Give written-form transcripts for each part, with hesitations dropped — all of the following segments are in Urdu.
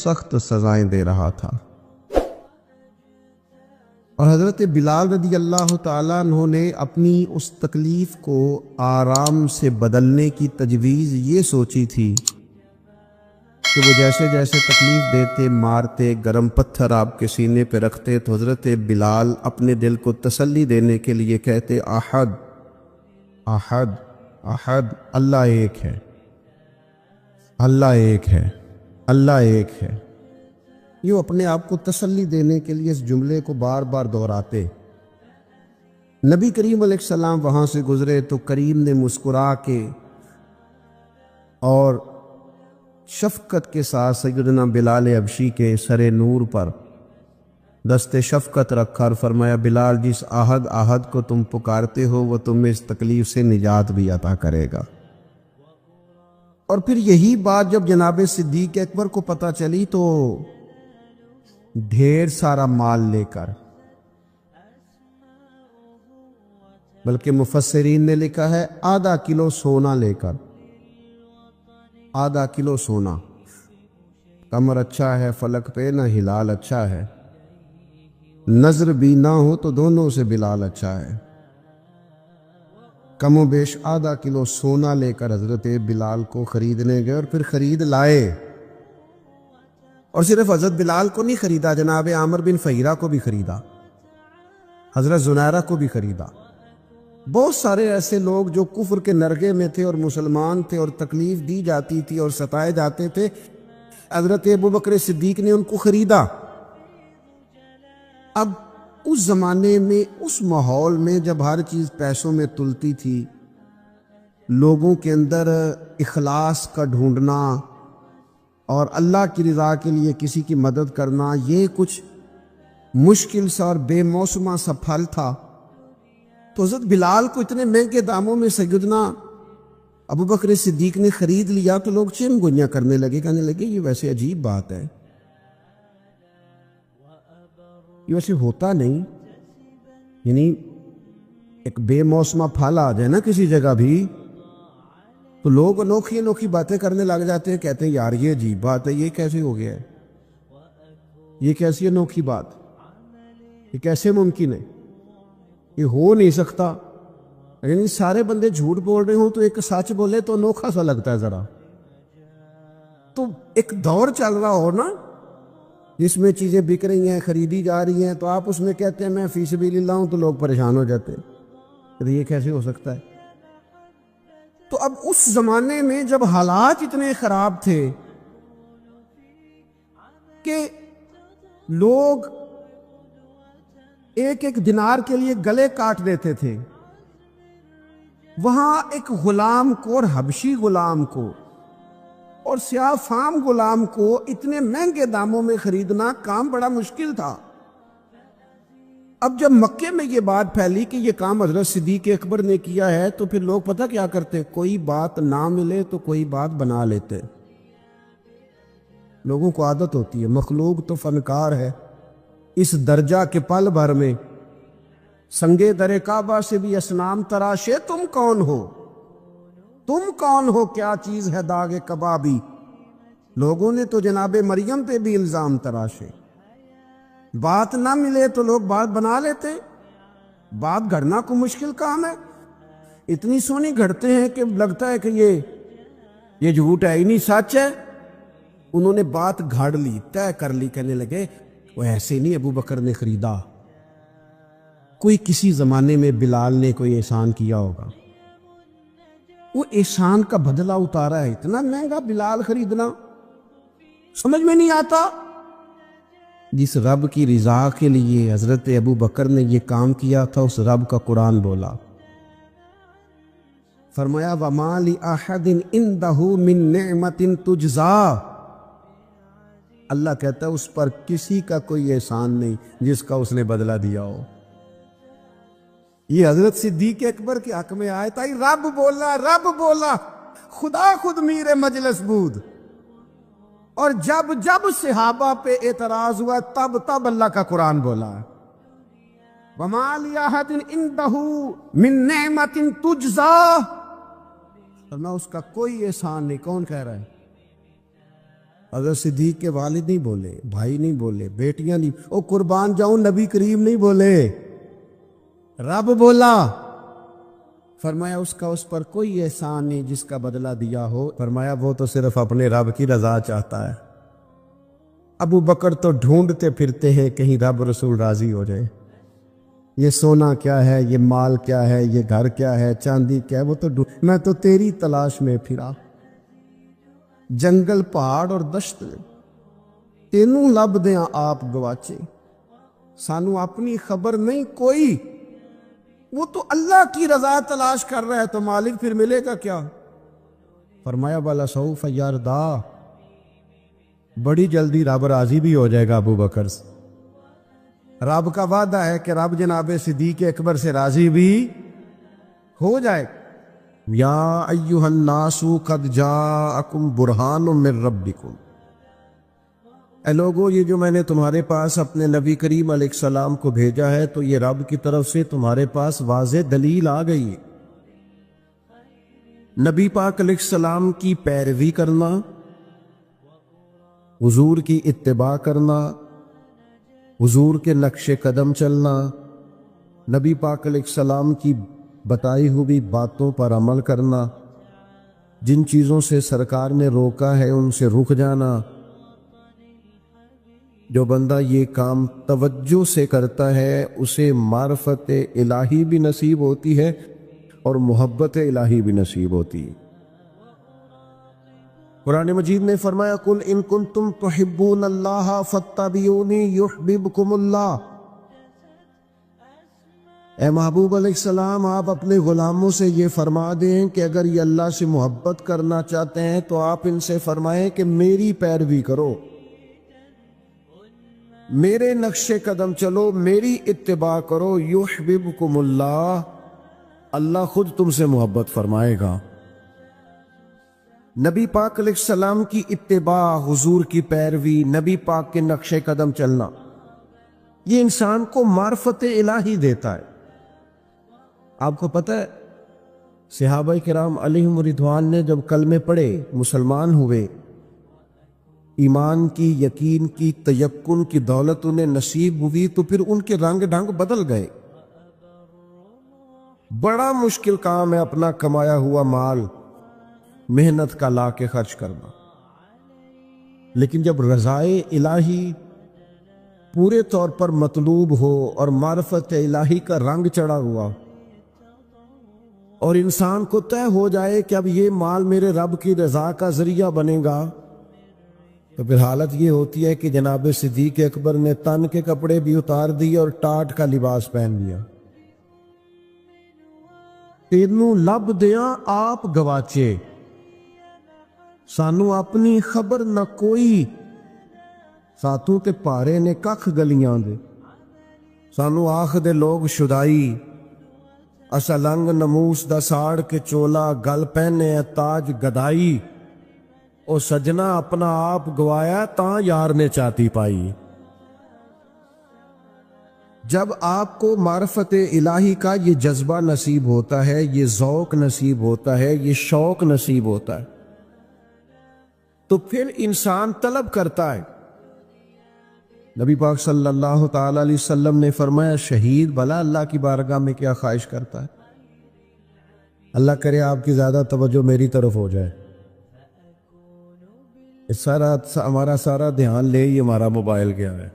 سخت سزائیں دے رہا تھا۔ اور حضرت بلال رضی اللہ تعالیٰ عنہ نے اپنی اس تکلیف کو آرام سے بدلنے کی تجویز یہ سوچی تھی کہ وہ جیسے جیسے تکلیف دیتے، مارتے، گرم پتھر آپ کے سینے پہ رکھتے تو حضرت بلال اپنے دل کو تسلی دینے کے لیے کہتے احد احد احد، اللہ ایک ہے، اللہ ایک ہے، اللہ ایک ہے۔ یہ اپنے آپ کو تسلی دینے کے لیے اس جملے کو بار بار دہراتے۔ نبی کریم علیہ السلام وہاں سے گزرے تو کریم نے مسکرا کے اور شفقت کے ساتھ سیدنا بلال حبشی کے سر نور پر دست شفقت رکھا اور فرمایا بلال، جس احد کو تم پکارتے ہو وہ تمہیں اس تکلیف سے نجات بھی عطا کرے گا۔ اور پھر یہی بات جب جناب صدیق اکبر کو پتہ چلی تو ڈھیر سارا مال لے کر، بلکہ مفسرین نے لکھا ہے آدھا کلو سونا لے کر، آدھا کلو سونا، قمر اچھا ہے فلک پہ نہ ہلال اچھا ہے، نظر بھی نہ ہو تو دونوں سے بلال اچھا ہے۔ کم و بیش آدھا کلو سونا لے کر حضرت بلال کو خریدنے گئے اور پھر خرید لائے۔ اور صرف حضرت بلال کو نہیں خریدا، جناب عامر بن فہیرہ کو بھی خریدا، حضرت زنیرہ کو بھی خریدا۔ بہت سارے ایسے لوگ جو کفر کے نرغے میں تھے اور مسلمان تھے اور تکلیف دی جاتی تھی اور ستائے جاتے تھے، حضرت ابوبکر صدیق نے ان کو خریدا۔ اب اس زمانے میں، اس ماحول میں جب ہر چیز پیسوں میں تلتی تھی، لوگوں کے اندر اخلاص کا ڈھونڈنا اور اللہ کی رضا کے لیے کسی کی مدد کرنا یہ کچھ مشکل سا اور بے موسمہ سا پھل تھا۔ تو حضرت بلال کو اتنے مہنگے داموں میں سیدنا ابوبکر صدیق نے خرید لیا تو لوگ چین گوئیاں کرنے لگے، کہنے لگے یہ ویسے عجیب بات ہے، یہ ویسے ہوتا نہیں، یعنی ایک بے موسمہ پھل آ جائے نا کسی جگہ بھی تو لوگ انوکھی انوکھی باتیں کرنے لگ جاتے ہیں، کہتے ہیں یار یہ عجیب بات ہے، یہ کیسے ہو گیا ہے، یہ کیسی انوکھی بات، یہ کیسے ممکن ہے، یہ ہو نہیں سکتا۔ یعنی سارے بندے جھوٹ بول رہے ہوں تو ایک سچ بولے تو انوکھا سا لگتا ہے ذرا۔ تو ایک دور چل رہا ہو نا جس میں چیزیں بک رہی ہیں، خریدی جا رہی ہیں، تو آپ اس میں کہتے ہیں میں فی سبیل اللہ ہوں تو لوگ پریشان ہو جاتے ہیں، یہ کیسے ہو سکتا ہے۔ تو اب اس زمانے میں جب حالات اتنے خراب تھے کہ لوگ ایک ایک دینار کے لیے گلے کاٹ دیتے تھے، وہاں ایک غلام کو اور حبشی غلام کو اور سیاہ فام غلام کو اتنے مہنگے داموں میں خریدنا کام بڑا مشکل تھا۔ اب جب مکے میں یہ بات پھیلی کہ یہ کام حضرت صدیق اکبر نے کیا ہے تو پھر لوگ پتہ کیا کرتے، کوئی بات نہ ملے تو کوئی بات بنا لیتے۔ لوگوں کو عادت ہوتی ہے، مخلوق تو فنکار ہے، اس درجہ کے پل بھر میں سنگے در کعبہ سے بھی اصنام تراشے، تم کون ہو، تم کون ہو، کیا چیز ہے داغ کبابی۔ لوگوں نے تو جناب مریم پہ بھی الزام تراشے، بات نہ ملے تو لوگ بات بنا لیتے۔ بات گھڑنا کو مشکل کام ہے، اتنی سونی گھڑتے ہیں کہ لگتا ہے کہ یہ جھوٹ ہے ہی نہیں، سچ ہے۔ انہوں نے بات گھڑ لی، طے کر لی، کہنے لگے وہ ایسے نہیں ابو بکر نے خریدا، کوئی کسی زمانے میں بلال نے کوئی احسان کیا ہوگا، وہ احسان کا بدلہ اتارا ہے، اتنا مہنگا بلال خریدنا سمجھ میں نہیں آتا۔ جس رب کی رضا کے لیے حضرت ابو بکر نے یہ کام کیا تھا اس رب کا قرآن بولا، فرمایا وَمَا لِأَحَدٍ عِندَهُ مِن نِعْمَةٍ تُجْزَىٰ، اللہ کہتا ہے اس پر کسی کا کوئی احسان نہیں جس کا اس نے بدلہ دیا ہو۔ یہ حضرت صدیق اکبر کے حق میں آئے تھا، رب بولا، رب بولا، خدا خود میر مجلس بود۔ اور جب جب صحابہ پہ اعتراض ہوا تب اللہ کا قرآن بولا، وَمَا لِأَحَدٍ عِندَهُ مِن نِعْمَةٍ تُجْزَىٰ، فرمایا اس کا کوئی احسان نہیں۔ کون کہہ رہا ہے؟ حضرت صدیق کے والد نہیں بولے، بھائی نہیں بولے، بیٹیاں نہیں، او قربان جاؤں نبی کریم نہیں بولے، رب بولا۔ فرمایا اس کا اس پر کوئی احسان نہیں جس کا بدلہ دیا ہو۔ فرمایا وہ تو صرف اپنے رب کی رضا چاہتا ہے۔ ابو بکر تو ڈھونڈتے پھرتے ہیں کہیں رب رسول راضی ہو جائے۔ یہ سونا کیا ہے، یہ مال کیا ہے، یہ گھر کیا ہے، چاندی کیا ہے، وہ تو میں تو تیری تلاش میں پھرا، جنگل پہاڑ اور دشت تینوں لب دیاں آپ گواچے، سانو اپنی خبر نہیں کوئی۔ وہ تو اللہ کی رضا تلاش کر رہا ہے تو مالک پھر ملے گا کیا؟ فرمایا وَلَسَوْفَ يَرْضَىٰ، بڑی جلدی رب راضی بھی ہو جائے گا ابو بکر سے۔ رب کا وعدہ ہے کہ رب جناب صدیق اکبر سے راضی بھی ہو جائے۔ یا ایھا الناس قد جاءکم برہان من ربکم، اے لوگو یہ جو میں نے تمہارے پاس اپنے نبی کریم علیہ السلام کو بھیجا ہے تو یہ رب کی طرف سے تمہارے پاس واضح دلیل آ گئی ہے۔ نبی پاک علیہ السلام کی پیروی کرنا، حضور کی اتباع کرنا، حضور کے نقش قدم چلنا، نبی پاک علیہ السلام کی بتائی ہوئی باتوں پر عمل کرنا، جن چیزوں سے سرکار نے روکا ہے ان سے رک جانا۔ جو بندہ یہ کام توجہ سے کرتا ہے اسے معرفت الہی بھی نصیب ہوتی ہے اور محبت الہی بھی نصیب ہوتی ہے۔ قرآن مجید نے فرمایا قل ان کنتم تحبون اللہ فاتبعونی یحببکم اللہ، اے محبوب علیہ السلام آپ اپنے غلاموں سے یہ فرما دیں کہ اگر یہ اللہ سے محبت کرنا چاہتے ہیں تو آپ ان سے فرمائیں کہ میری پیروی کرو، میرے نقش قدم چلو، میری اتباع کرو، یحببکم اللہ، اللہ خود تم سے محبت فرمائے گا۔ نبی پاک علیہ السلام کی اتباع، حضور کی پیروی، نبی پاک کے نقش قدم چلنا، یہ انسان کو معرفت الہی دیتا ہے۔ آپ کو پتہ ہے صحابہ کرام علیہم رضوان نے جب کلمے پڑھے، مسلمان ہوئے، ایمان کی، یقین کی، تیقن کی دولت انہیں نصیب ہوئی تو پھر ان کے رنگ ڈھنگ بدل گئے۔ بڑا مشکل کام ہے اپنا کمایا ہوا مال محنت کا لا کے خرچ کرنا، لیکن جب رضائے الہی پورے طور پر مطلوب ہو اور معرفت الہی کا رنگ چڑھا ہوا اور انسان کو طے ہو جائے کہ اب یہ مال میرے رب کی رضا کا ذریعہ بنے گا، تو پھر حالت یہ ہوتی ہے کہ جناب صدیق اکبر نے تن کے کپڑے بھی اتار دیے اور ٹاٹ کا لباس پہن لیا۔ تینوں لب دیاں آپ گواچے، سانو اپنی خبر نہ کوئی، ساتوں تے پارے نے ککھ گلیاں دے، سانو آخ دے لوگ شدائی، اسا لنگ نموس دا ساڑ کے چولا، گل پہنے تاج گدائی، او سجنا اپنا آپ گوایا تاں یار نے چاتی پائی۔ جب آپ کو معرفت الہی کا یہ جذبہ نصیب ہوتا ہے، یہ ذوق نصیب ہوتا ہے، یہ شوق نصیب ہوتا ہے، تو پھر انسان طلب کرتا ہے۔ نبی پاک صلی اللہ تعالی علیہ وسلم نے فرمایا شہید بھلا اللہ کی بارگاہ میں کیا خواہش کرتا ہے؟ اللہ کرے آپ کی زیادہ توجہ میری طرف ہو جائے، ہمارا سارا دھیان لے ہی ہمارا موبائل گیا ہے،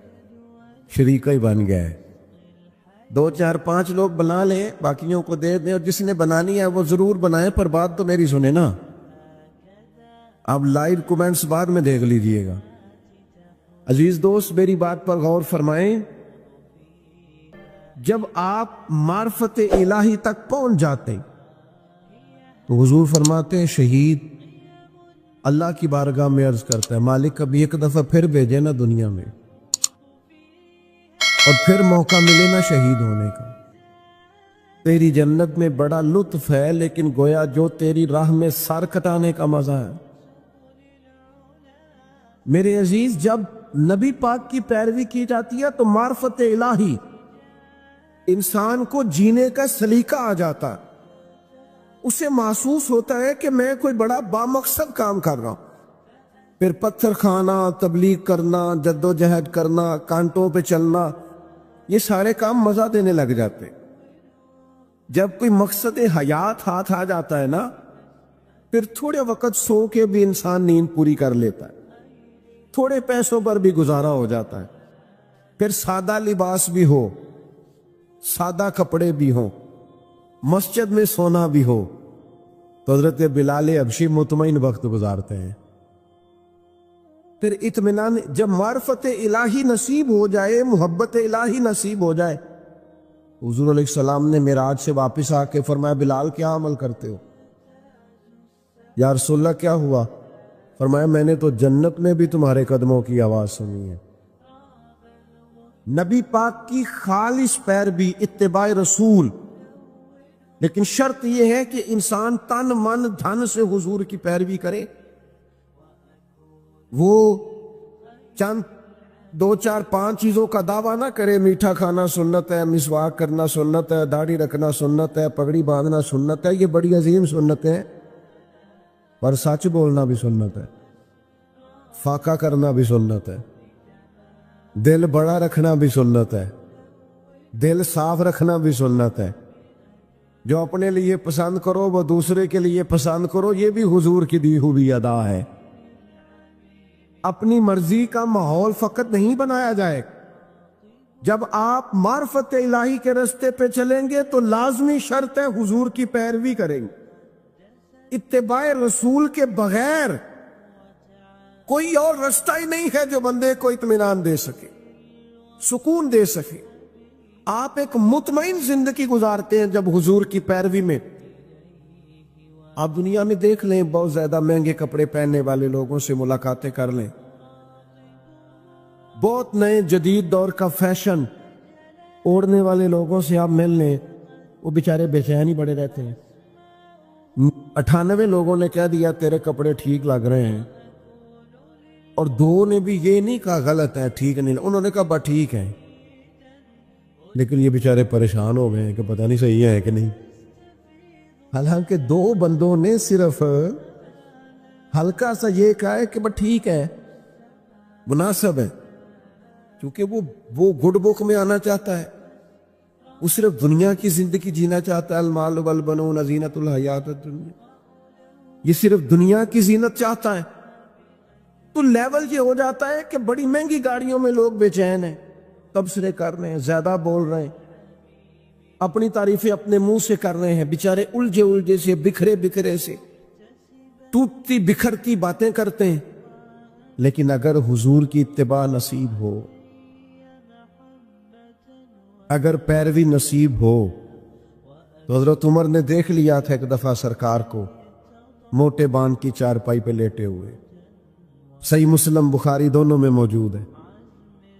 شریکہ ہی بن گیا ہے۔ 2 4 5 لوگ بنا لیں، باقیوں کو دے دیں، اور جس نے بنانی ہے وہ ضرور بنائے، پر بات تو میری سنیں نا۔ آپ لائیو کومنٹس بعد میں دیکھ لیجئے گا۔ عزیز دوست میری بات پر غور فرمائیں، جب آپ معرفت الہی تک پہنچ جاتے تو حضور فرماتے ہیں شہید اللہ کی بارگاہ میں عرض کرتا ہے مالک کبھی ایک دفعہ پھر بھیجے نا دنیا میں، اور پھر موقع ملے نا شہید ہونے کا۔ تیری جنت میں بڑا لطف ہے، لیکن گویا جو تیری راہ میں سر کٹانے کا مزہ ہے۔ میرے عزیز جب نبی پاک کی پیروی کی جاتی ہے تو معرفت الہی انسان کو جینے کا سلیقہ آ جاتا ہے، اسے محسوس ہوتا ہے کہ میں کوئی بڑا بامقصد کام کر رہا ہوں۔ پھر پتھر کھانا، تبلیغ کرنا، جد و جہد کرنا، کانٹوں پہ چلنا، یہ سارے کام مزہ دینے لگ جاتے۔ جب کوئی مقصد حیات ہاتھ آ جاتا ہے نا، پھر تھوڑے وقت سو کے بھی انسان نیند پوری کر لیتا ہے، تھوڑے پیسوں پر بھی گزارا ہو جاتا ہے، پھر سادہ لباس بھی ہو، سادہ کپڑے بھی ہوں، مسجد میں سونا بھی ہو، تو حضرت بلال حبشی مطمئن وقت گزارتے ہیں۔ پھر اطمینان، جب معرفت الہی نصیب ہو جائے، محبت الہی نصیب ہو جائے، حضور علیہ السلام نے معراج سے واپس آ کے فرمایا بلال کیا عمل کرتے ہو؟ یا رسول اللہ کیا ہوا؟ فرمایا میں نے تو جنت میں بھی تمہارے قدموں کی آواز سنی ہے۔ نبی پاک کی خالص پیروی، اتباع رسول، لیکن شرط یہ ہے کہ انسان تن من دھن سے حضور کی پیروی کرے۔ وہ چند 2 4 5 چیزوں کا دعویٰ نہ کرے، میٹھا کھانا سنت ہے، مسواک کرنا سنت ہے، داڑھی رکھنا سنت ہے، پگڑی باندھنا سنت ہے، یہ بڑی عظیم سنت ہے، پر سچ بولنا بھی سنت ہے، فاقہ کرنا بھی سنت ہے، دل بڑا رکھنا بھی سنت ہے، دل صاف رکھنا بھی سنت ہے۔ جو اپنے لیے پسند کرو وہ دوسرے کے لیے پسند کرو، یہ بھی حضور کی دی ہوئی ادا ہے۔ اپنی مرضی کا ماحول فقط نہیں بنایا جائے۔ جب آپ معرفت الہی کے راستے پہ چلیں گے تو لازمی شرط ہے حضور کی پیروی کریں گے۔ اتباع رسول کے بغیر کوئی اور راستہ ہی نہیں ہے جو بندے کو اطمینان دے سکے، سکون دے سکے۔ آپ ایک مطمئن زندگی گزارتے ہیں جب حضور کی پیروی میں۔ آپ دنیا میں دیکھ لیں، بہت زیادہ مہنگے کپڑے پہننے والے لوگوں سے ملاقاتیں کر لیں، بہت نئے جدید دور کا فیشن اوڑھنے والے لوگوں سے آپ مل لیں، وہ بیچارے بے چین ہی بڑے رہتے ہیں۔ 98 لوگوں نے کہہ دیا تیرے کپڑے ٹھیک لگ رہے ہیں، اور 2 نے بھی یہ نہیں کہا غلط ہے، ٹھیک نہیں، انہوں نے کہا با ٹھیک ہے، لیکن یہ بیچارے پریشان ہو گئے ہیں کہ پتہ نہیں صحیح ہے کہ نہیں۔ حالانکہ 2 بندوں نے صرف ہلکا سا یہ کہا ہے کہ بس ٹھیک ہے، مناسب ہے، کیونکہ وہ گڈ بک میں آنا چاہتا ہے، وہ صرف دنیا کی زندگی جینا چاہتا ہے۔ المال والبنون زینت الحیات الدنیا، یہ صرف دنیا کی زینت چاہتا ہے۔ تو لیول یہ ہو جاتا ہے کہ بڑی مہنگی گاڑیوں میں لوگ بے چین ہیں، تبصرے کر رہے ہیں، زیادہ بول رہے ہیں، اپنی تعریفیں اپنے منہ سے کر رہے ہیں، بیچارے الجھے سے، بکھرے سے، ٹوٹتی بکھرتی باتیں کرتے ہیں۔ لیکن اگر حضور کی اتباع نصیب ہو، اگر پیروی نصیب ہو، تو حضرت عمر نے دیکھ لیا تھا ایک دفعہ سرکار کو موٹے بان کی چارپائی پہ لیٹے ہوئے، صحیح مسلم بخاری دونوں میں موجود ہے۔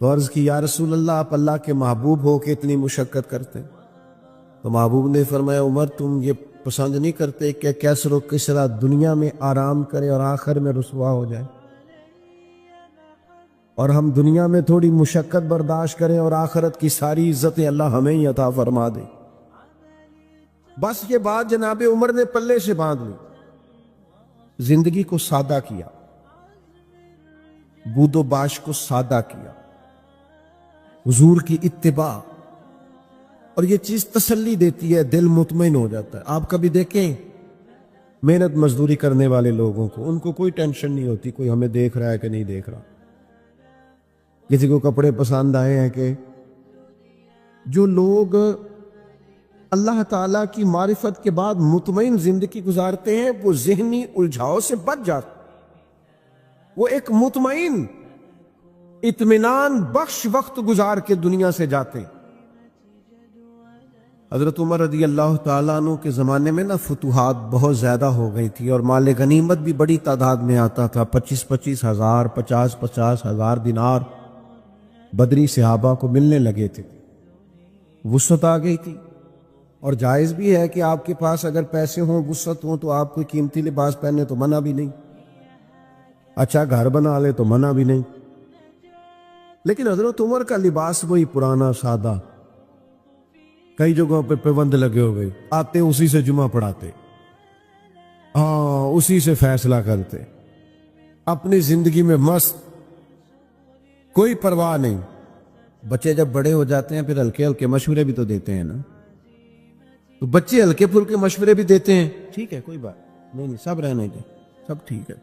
تو عرض کی یا رسول اللہ، آپ اللہ کے محبوب ہو کہ اتنی مشقت کرتے ہیں؟ تو محبوب نے فرمایا عمر تم یہ پسند نہیں کرتے کہ کیسر و کسرا دنیا میں آرام کرے اور آخر میں رسوا ہو جائے، اور ہم دنیا میں تھوڑی مشقت برداشت کریں اور آخرت کی ساری عزتیں اللہ ہمیں ہی عطا فرما دے۔ بس یہ بات جناب عمر نے پلے سے باندھ لی، زندگی کو سادہ کیا، بود و باش کو سادہ کیا، حضور کی اتباع، اور یہ چیز تسلی دیتی ہے، دل مطمئن ہو جاتا ہے۔ آپ کبھی دیکھیں محنت مزدوری کرنے والے لوگوں کو، ان کو کوئی ٹینشن نہیں ہوتی کوئی ہمیں دیکھ رہا ہے کہ نہیں دیکھ رہا، کسی کو کپڑے پسند آئے ہیں کہ۔ جو لوگ اللہ تعالیٰ کی معرفت کے بعد مطمئن زندگی گزارتے ہیں وہ ذہنی الجھاؤ سے بچ جاتے، وہ ایک مطمئن اطمینان بخش وقت گزار کے دنیا سے جاتے۔ حضرت عمر رضی اللہ تعالیٰ عنہ کے زمانے میں نا فتوحات بہت زیادہ ہو گئی تھی، اور مال غنیمت بھی بڑی تعداد میں آتا تھا، 25 ہزار 50 ہزار دینار بدری صحابہ کو ملنے لگے تھے، وسعت آ گئی تھی۔ اور جائز بھی ہے کہ آپ کے پاس اگر پیسے ہوں، وسعت ہوں، تو آپ کوئی قیمتی لباس پہننے تو منع بھی نہیں، اچھا گھر بنا لے تو منع بھی نہیں۔ لیکن حضرت عمر کا لباس وہی پرانا سادہ، کئی جگہوں پہ پابند لگے ہوئے، آتے اسی سے جمعہ پڑھاتے، ہاں اسی سے فیصلہ کرتے، اپنی زندگی میں مست، کوئی پرواہ نہیں. بچے جب بڑے ہو جاتے ہیں پھر ہلکے ہلکے مشورے بھی تو دیتے ہیں نا. تو بچے ہلکے پھلکے مشورے بھی دیتے ہیں، ٹھیک ہے کوئی بات نہیں، سب رہنے دیں، سب ٹھیک ہے.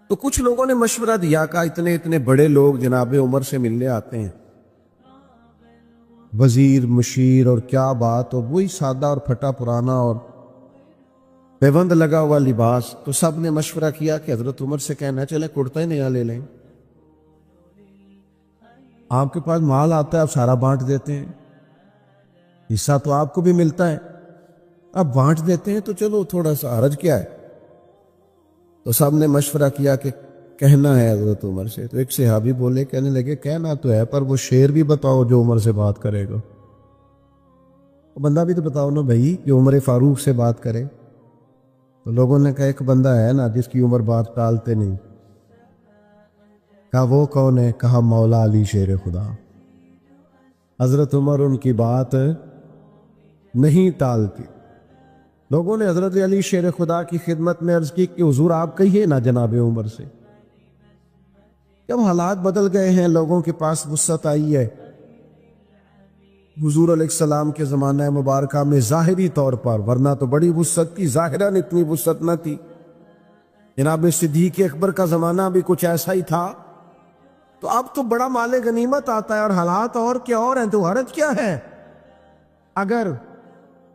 تو کچھ لوگوں نے مشورہ دیا کہ اتنے اتنے بڑے لوگ جناب عمر سے ملنے آتے ہیں، وزیر مشیر اور کیا بات، اور وہی سادہ اور پھٹا پرانا اور پیوند لگا ہوا لباس. تو سب نے مشورہ کیا کہ حضرت عمر سے کہنا چلے کرتا ہی نیا لے لیں، آپ کے پاس مال آتا ہے آپ سارا بانٹ دیتے ہیں، حصہ تو آپ کو بھی ملتا ہے، اب بانٹ دیتے ہیں تو چلو تھوڑا سا حرج کیا ہے. تو سب نے مشورہ کیا کہ کہنا ہے حضرت عمر سے. تو ایک صحابی بولے، کہنے لگے کہنا تو ہے پر وہ شعر بھی بتاؤ جو عمر سے بات کرے گا. بندہ بھی تو بتاؤ نا بھائی جو عمر فاروق سے بات کرے. تو لوگوں نے کہا ایک بندہ ہے نا جس کی عمر بات ٹالتے نہیں. کہا وہ کون ہے؟ کہا مولا علی شیر خدا. حضرت عمر ان کی بات نہیں ٹالتی. لوگوں نے حضرت علی شیر خدا کی خدمت میں عرض کی کہ حضور آپ کہیے نا جناب عمر سے. جب حالات بدل گئے ہیں، لوگوں کے پاس وسعت آئی ہے، حضور علیہ السلام کے زمانہ مبارکہ میں ظاہری طور پر، ورنہ تو بڑی وسعت تھی، ظاہراً اتنی وسعت نہ تھی. جناب صدیق اکبر کا زمانہ بھی کچھ ایسا ہی تھا. تو اب تو بڑا مال غنیمت آتا ہے اور حالات اور کیا اور ہیں، تو حرج کیا ہے اگر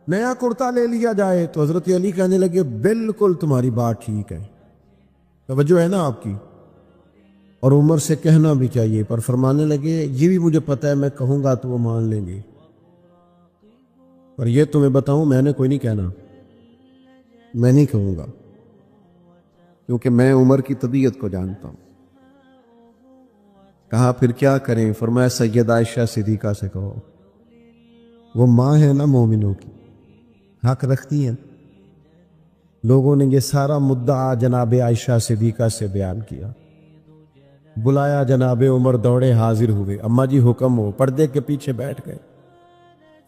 نیا کرتا لے لیا جائے. تو حضرت علی کہنے لگے بالکل تمہاری بات ٹھیک ہے، توجہ ہے نا آپ کی، اور عمر سے کہنا بھی چاہیے. پر فرمانے لگے یہ بھی مجھے پتہ ہے میں کہوں گا تو وہ مان لیں گے، پر یہ تمہیں بتاؤں میں نے کوئی نہیں کہنا، میں نہیں کہوں گا، کیونکہ میں عمر کی طبیعت کو جانتا ہوں. کہا پھر کیا کریں؟ فرمایا سیدہ عائشہ صدیقہ سے کہو، وہ ماں ہے نا مومنوں کی، حق رکھتی ہیں. لوگوں نے یہ سارا مدعا جناب عائشہ صدیقہ سے بیان کیا. بلایا جناب عمر، دوڑے حاضر ہوئے. اماں جی حکم ہو. پردے کے پیچھے بیٹھ گئے.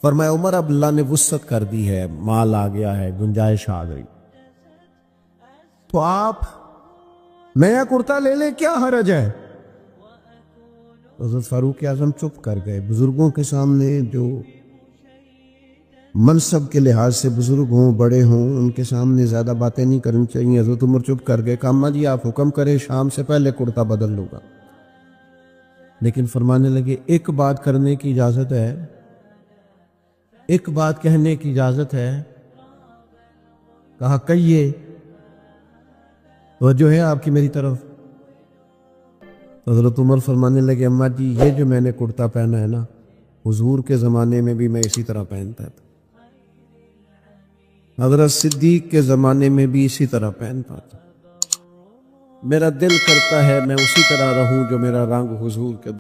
فرمایا عمر اب اللہ نے وسعت کر دی ہے، مال آ گیا ہے، گنجائش آ گئی، تو آپ نیا کرتا لے لیں، کیا حرج ہے؟ حضرت فاروق اعظم چپ کر گئے. بزرگوں کے سامنے جو منصب کے لحاظ سے بزرگ ہوں، بڑے ہوں، ان کے سامنے زیادہ باتیں نہیں کرنی چاہیے. حضرت عمر چپ کر گئے. کہا اماں جی آپ حکم کریں، شام سے پہلے کرتا بدل لوں گا. لیکن فرمانے لگے ایک بات کرنے کی اجازت ہے، ایک بات کہنے کی اجازت ہے. کہا کہیے. توجہ ہے آپ کی میری طرف؟ حضرت عمر فرمانے لگے اماں جی یہ جو میں نے کرتا پہنا ہے نا، حضور کے زمانے میں بھی میں اسی طرح پہنتا تھا، حضرت صدیق کے زمانے میں بھی اسی طرح پہنتا تھا. میرا دل کرتا ہے میں اسی طرح رہوں جو میرا رنگ حضور کے